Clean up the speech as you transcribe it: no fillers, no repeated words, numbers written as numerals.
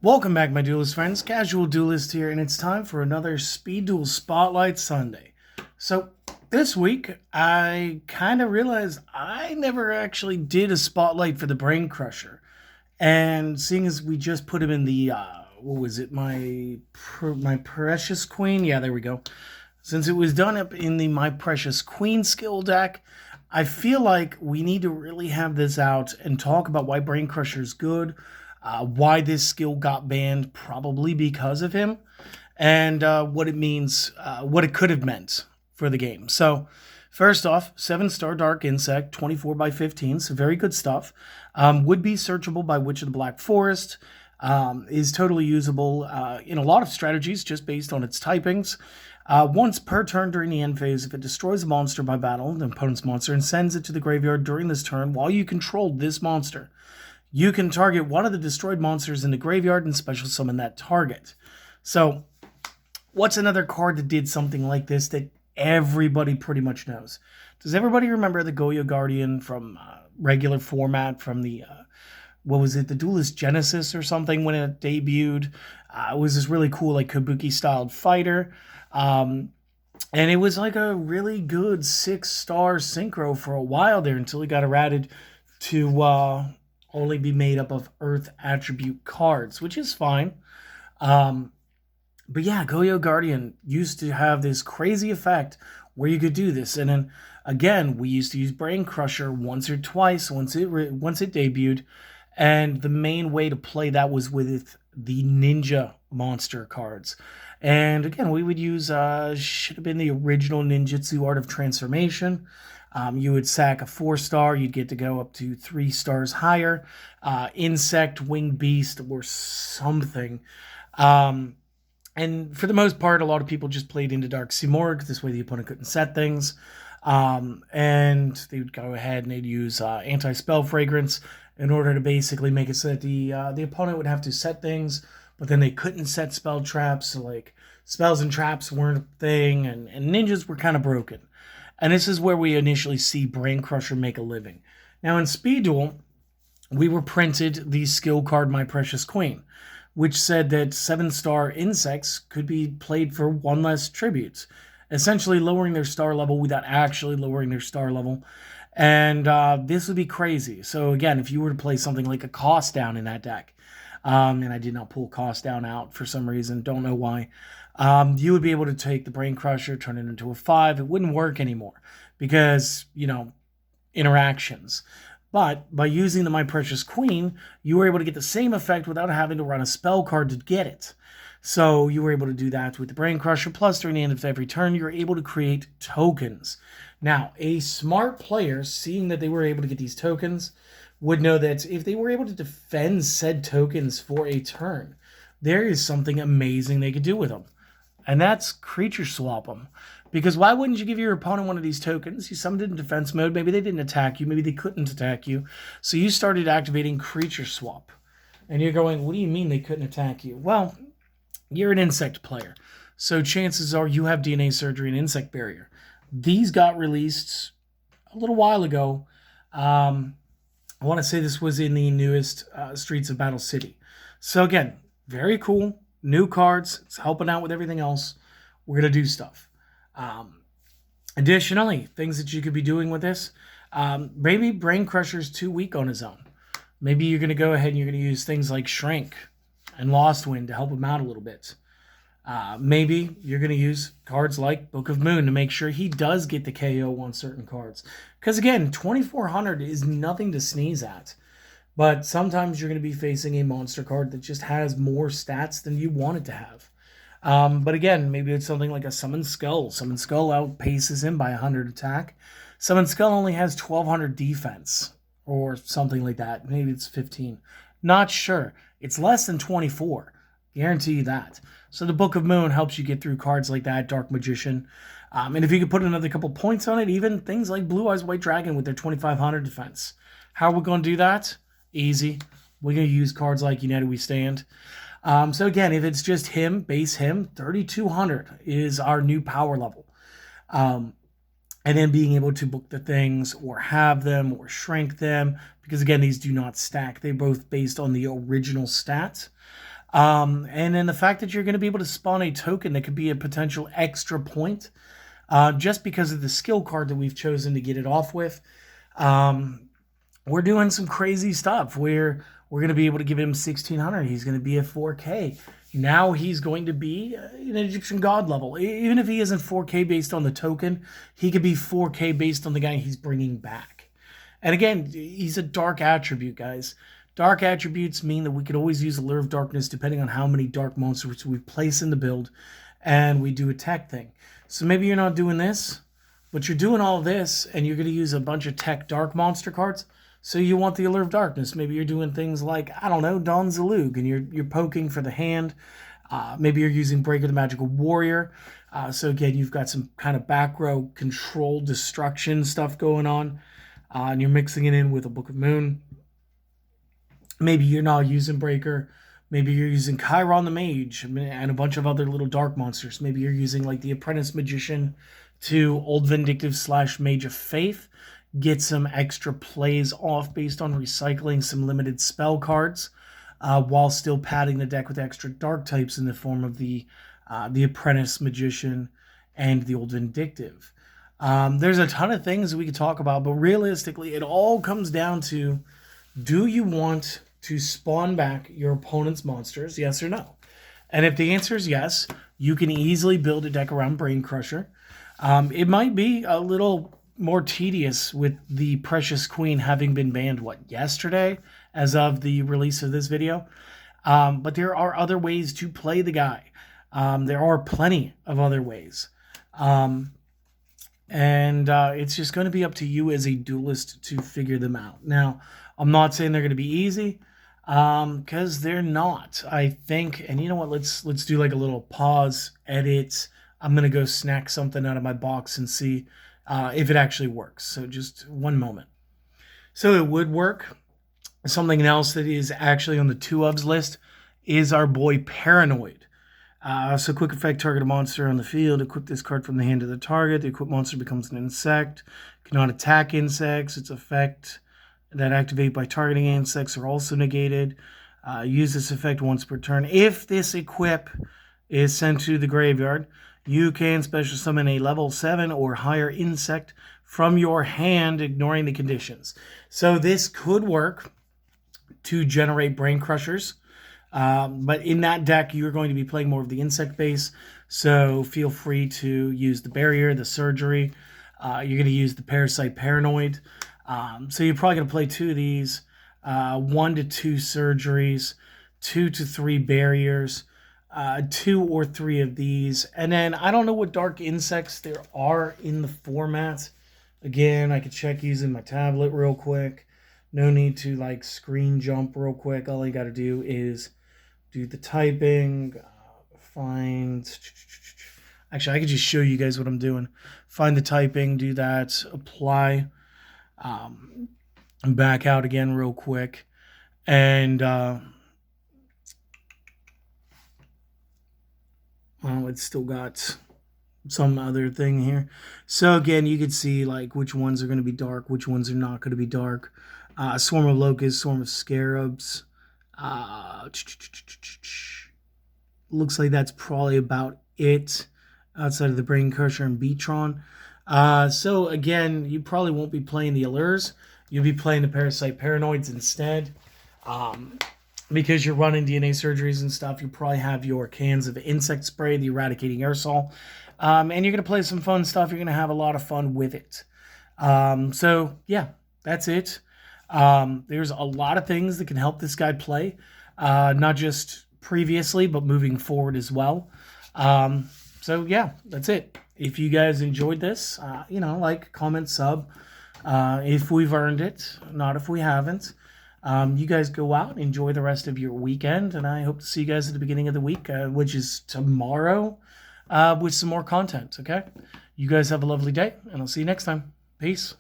Welcome back, my Duelist friends. Casual Duelist here, and it's time for another Speed Duel Spotlight Sunday. So, this week, I kind of realized I never actually did a spotlight for the Brain Crusher. And seeing as we just put him in the, what was it, my Precious Queen? Yeah, there we go. Since it was done up in the My Precious Queen skill deck, I feel like we need to really have this out and talk about why Brain Crusher is good, why this skill got banned, probably because of him, and what it means, what it could have meant for the game. So, first off, 7-star Dark Insect, 24 by 15, so very good stuff. Would be searchable by Witch of the Black Forest. Is totally usable in a lot of strategies just based on its typings. Once per turn during the end phase, if it destroys a monster by battle, the opponent's monster, and sends it to the graveyard during this turn while you control this monster, you can target one of the destroyed monsters in the graveyard and special summon that target. So, what's another card that did something like this that everybody pretty much knows? Does everybody remember the Goyo Guardian from regular format from the, what was it, the Duelist Genesis or something when it debuted? It was this really cool, like, Kabuki-styled fighter. And it was like a really good 6-star synchro for a while there until it got errated to only be made up of Earth attribute cards, which is fine. But yeah, Goyo Guardian used to have this crazy effect where you could do this. And then again, we used to use Brain Crusher once or twice once it debuted. And the main way to play that was with the Ninja monster cards. And again, we would use, should have been the original Ninjutsu Art of Transformation. You would sack a 4-star, you'd get to go up to 3 stars higher. Insect, Winged Beast, or something. And for the most part, a lot of people just played into Dark Simorgh. This way the opponent couldn't set things. And they would go ahead and they'd use Anti-Spell Fragrance in order to basically make it so that the opponent would have to set things, but then they couldn't set spell traps. So like spells and traps weren't a thing, and ninjas were kind of broken. And this is where we initially see Brain Crusher make a living. Now in Speed Duel, we were printed the skill card My Precious Queen, which said that 7-star insects could be played for 1 less tributes, essentially lowering their star level without actually lowering their star level. And this would be crazy. So again, if you were to play something like a Cost Down in that deck, and I did not pull Cost Down out for some reason, don't know why, you would be able to take the Brain Crusher, turn it into a 5. It wouldn't work anymore because, interactions. But by using the My Precious Queen, you were able to get the same effect without having to run a spell card to get it. So you were able to do that with the Brain Crusher. Plus, during the end of every turn, you're able to create tokens. Now, a smart player, seeing that they were able to get these tokens, would know that if they were able to defend said tokens for a turn, there is something amazing they could do with them. And that's creature swap them. Because why wouldn't you give your opponent one of these tokens? You summoned it in defense mode. Maybe they didn't attack you. Maybe they couldn't attack you. So you started activating creature swap. And you're going, what do you mean they couldn't attack you? Well, you're an insect player. So chances are you have DNA surgery and insect barrier. These got released a little while ago. I want to say this was in the newest Streets of Battle City. So again, very cool. New cards. It's helping out with everything else. We're going to do stuff. Additionally, things that you could be doing with this. Maybe Brain Crusher's too weak on his own. Maybe you're going to go ahead and you're going to use things like Shrink and Lost Wind to help him out a little bit. Maybe you're going to use cards like Book of Moon to make sure he does get the KO on certain cards. Because again, 2400 is nothing to sneeze at. But sometimes you're going to be facing a monster card that just has more stats than you want it to have. But again, maybe it's something like a Summon Skull. Summon Skull outpaces him by 100 attack. Summon Skull only has 1200 defense. Or something like that. Maybe it's 15. Not sure. It's less than 24. Guarantee you that. So the Book of Moon helps you get through cards like that, Dark Magician. And if you could put another couple points on it, even things like Blue Eyes White Dragon with their 2500 defense. How are we going to do that? Easy. We're going to use cards like United We Stand. So again, if it's just him, base him, 3200 is our new power level. And then being able to book the things or have them or shrink them. Because again, these do not stack. They're both based on the original stats. And then the fact that you're going to be able to spawn a token that could be a potential extra point, just because of the skill card that we've chosen to get it off with. We're doing some crazy stuff where we're going to be able to give him 1600. He's going to be a 4K. Now he's going to be an Egyptian god level. Even if he isn't 4K based on the token, he could be 4K based on the guy he's bringing back. And again, he's a dark attribute, guys. Dark attributes mean that we could always use Allure of Darkness depending on how many dark monsters we place in the build, and we do a tech thing. So maybe you're not doing this, but you're doing all this, and you're going to use a bunch of tech dark monster cards. So you want the Allure of Darkness. Maybe you're doing things like, I don't know, Don Zalug, and you're poking for the hand. Maybe you're using Breaker the Magical Warrior. So again, you've got some kind of back row control destruction stuff going on. And you're mixing it in with a Book of Moon. Maybe you're not using Breaker. Maybe you're using Chiron the Mage and a bunch of other little dark monsters. Maybe you're using like the Apprentice Magician to Old Vindictive / Mage of Faith. Get some extra plays off based on recycling some limited spell cards, while still padding the deck with extra dark types in the form of the Apprentice Magician and the Old Vindictive. There's a ton of things we could talk about, but realistically, it all comes down to, do you want to spawn back your opponent's monsters, yes or no? And if the answer is yes, you can easily build a deck around Brain Crusher. It might be a little more tedious with the Precious Queen having been banned, yesterday, as of the release of this video. But there are other ways to play the guy. There are plenty of other ways. It's just going to be up to you as a duelist to figure them out. Now, I'm not saying they're going to be easy, because they're not. I think, and you know what, let's do like a little pause, edit. I'm going to go snack something out of my box and see if it actually works. So just one moment. So it would work. Something else that is actually on the 2-ofs list is our boy Paranoid. So quick effect, target a monster on the field. Equip this card from the hand of the target. The equipped monster becomes an insect. Cannot attack insects. Its effect that activate by targeting insects are also negated. Use this effect once per turn. If this equip is sent to the graveyard, you can special summon a level 7 or higher insect from your hand, ignoring the conditions. So this could work to generate Brain Crushers. But in that deck, you're going to be playing more of the insect base. So feel free to use the barrier, the surgery. You're going to use the parasite Paranoid. So you're probably going to play 2 of these, 1 to 2 surgeries, 2 to 3 barriers, 2 or 3 of these. And then I don't know what dark insects there are in the format. Again, I could check using my tablet real quick. No need to like screen jump real quick. All you got to do is do the typing, find... Actually, I could just show you guys what I'm doing. Find the typing, do that, apply, back out again real quick. And... well, it's still got some other thing here. So again, you can see like which ones are going to be dark, which ones are not going to be dark. Swarm of locusts, swarm of scarabs. Looks like that's probably about it outside of the Brain Crusher and Beatron. So again, you probably won't be playing the Allures. You'll be playing the Parasite Paranoids instead. Because you're running DNA surgeries and stuff, you probably have your cans of insect spray, the eradicating aerosol. And you're going to play some fun stuff. You're going to have a lot of fun with it. So, yeah, that's it. There's a lot of things that can help this guy play. Not just previously, but moving forward as well. So, yeah, that's it. If you guys enjoyed this, like, comment, sub. If we've earned it, not if we haven't. You guys go out, enjoy the rest of your weekend, and I hope to see you guys at the beginning of the week, which is tomorrow, with some more content, okay? You guys have a lovely day, and I'll see you next time. Peace.